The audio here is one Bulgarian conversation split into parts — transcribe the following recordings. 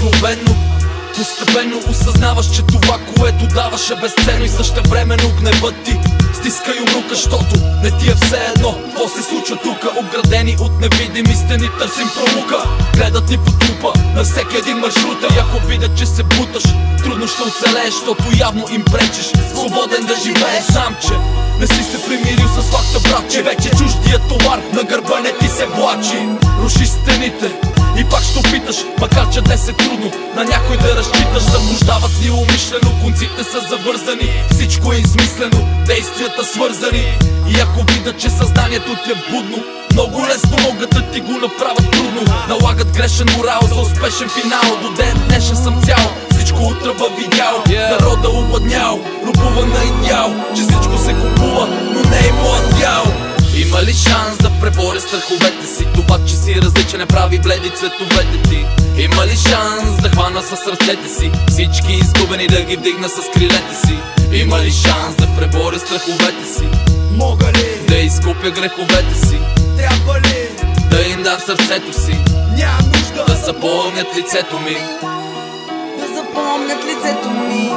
откровенно. Постепенно осъзнаваш, че това, което даваш е безценно и същевременно гневът ти стиска юмрука, щото не ти е все едно какво се случва тука. Оградени от невидими стени търсим промука. Гледат ни по трупа на всеки един маршрута. И ако видят, че се буташ, трудно ще оцелееш, защото явно им пречиш свободен да живееш. Знам, че не си се примирил с факта, брат, че вече чуждият товар на гърба не ти се влачи. Рушиш стените и пак ще опиташ, макар че днес е трудно на някой да разчиташ. Заблуждават ни умишлено, конците са завързани, всичко е измислено, действията свързани. И ако видят, че съзнанието ти е будно, много лесно могат да ти го направят трудно. Налагат грешен морал за успешен финал. До ден днешен съм цял, всичко от ръба видял. Народа обладнял, рубува на идеал, че всичко се купува, но не и моят дял. Има ли шанс да преборя страховете си? Това, че си различен, не прави бледи цветовете ти. Има ли шанс да хвана с ръцете си всички изгубени, да ги вдигна с крилете си? Има ли шанс да преборя страховете си? Мога ли да изкупя греховете си? Трябва ли да им дам сърцето си? Нямам нужда да запомнят лицето ми. Да запомнят лицето ми.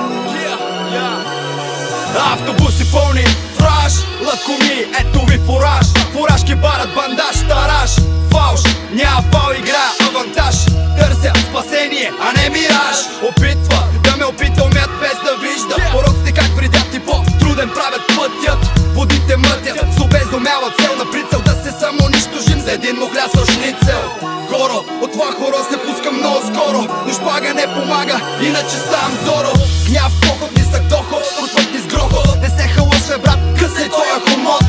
Автобуси пълни, фраш, лакоми, ето ви фураж. Фуражки барат бандаж, тараж, фалш, няма фал, игра, авантаж. Търся спасение, а не мираж. Опитва да ме опитомят без да вижда пороците как вредят и по-труден правят пътят. Водите мътят с обезумяла цел на прицел да се самоунищожим за един мухлясъл шницел. Горо, от това хоро се пускам много скоро, но шпага не помага, иначе ставам зоро. Гняв, поход, нисък доход, срутват ни с грохот. Не се халъшвай, брат, къс е твоя хомот.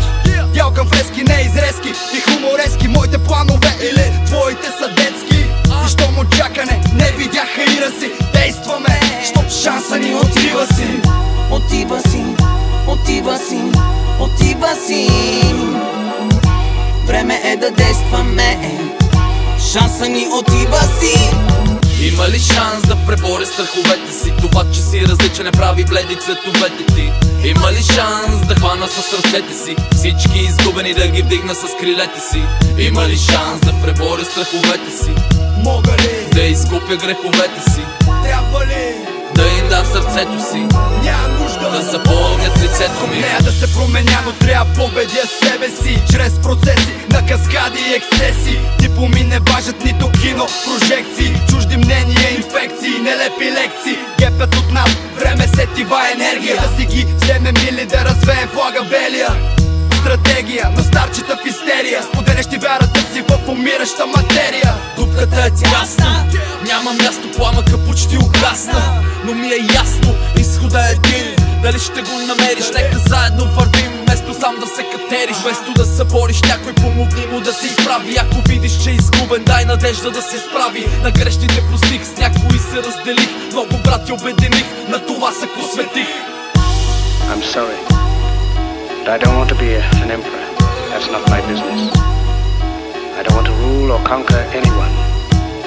Дял към фрески, не изрезки и хуморески. Моите планове или твоите са детски. И щом от чакане не видяха ира си, действаме, щом шанса ни отива си. Отива си, отива си, отива си. Време е да действаме, шанса ни отива си. Има ли шанс да преборя страховете си? Това, че си различен, не прави бледи цветовете ти. Има ли шанс да хвана с ръцете си всички изгубени, да ги вдигна с крилете си? Има ли шанс да преборя страховете си? Мога ли да изкупя греховете си? Трябва ли да им дам сърцето си? Нямам нужда да запомнят лицето ми. Не да се променя, но трябва победя себе си чрез процеси на каскади и ексцеси. Дипломи не важат нито кино, прожекции, чужди мнения, инфекции, нелепи лекции. Гепят от нас, време сетива енергия, да си ги вземем или да развеем флага белия. Стратегия на старчета в истерия, споделящи вярата си в умираща материя. Дупката е тясна, няма място, пламъка почти угасна, но ми е ясно, изхода е един. Дали ще го намериш, нека заедно вървим, вместо сам да се катериш. Вместо да събориш някой, помогни му да се изправи. Ако видиш, че е изгубен, дай надежда да се справи. На грешните простих, с някои се разделих, много брати обединих, на това се посветих. I'm sorry, but I don't want to be an emperor. That's not my business. I don't want to rule or conquer anyone.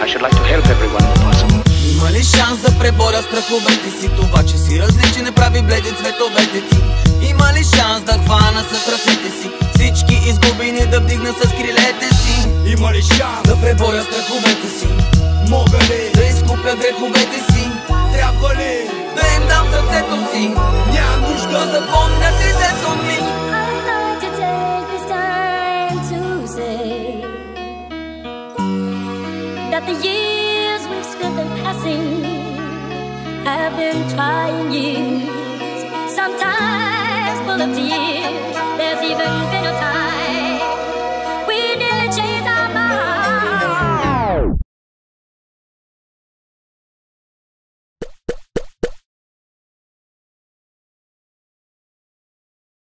I should like to help everyone if possible. Има ли шанс да преборя страховете си? Това, че си различен, не прави бледи цветовете ти. Има ли шанс да хвана с ръцете си всички изгубени, да вдигна с крилете си? Има ли шанс да преборя страховете си? Мога ли да изкупя греховете си? Трябва ли да им дам сърцето си? Нямам нужда да запомнят лицето ми. I'd like to take this time to say that the years we've spent in passing have been trying years.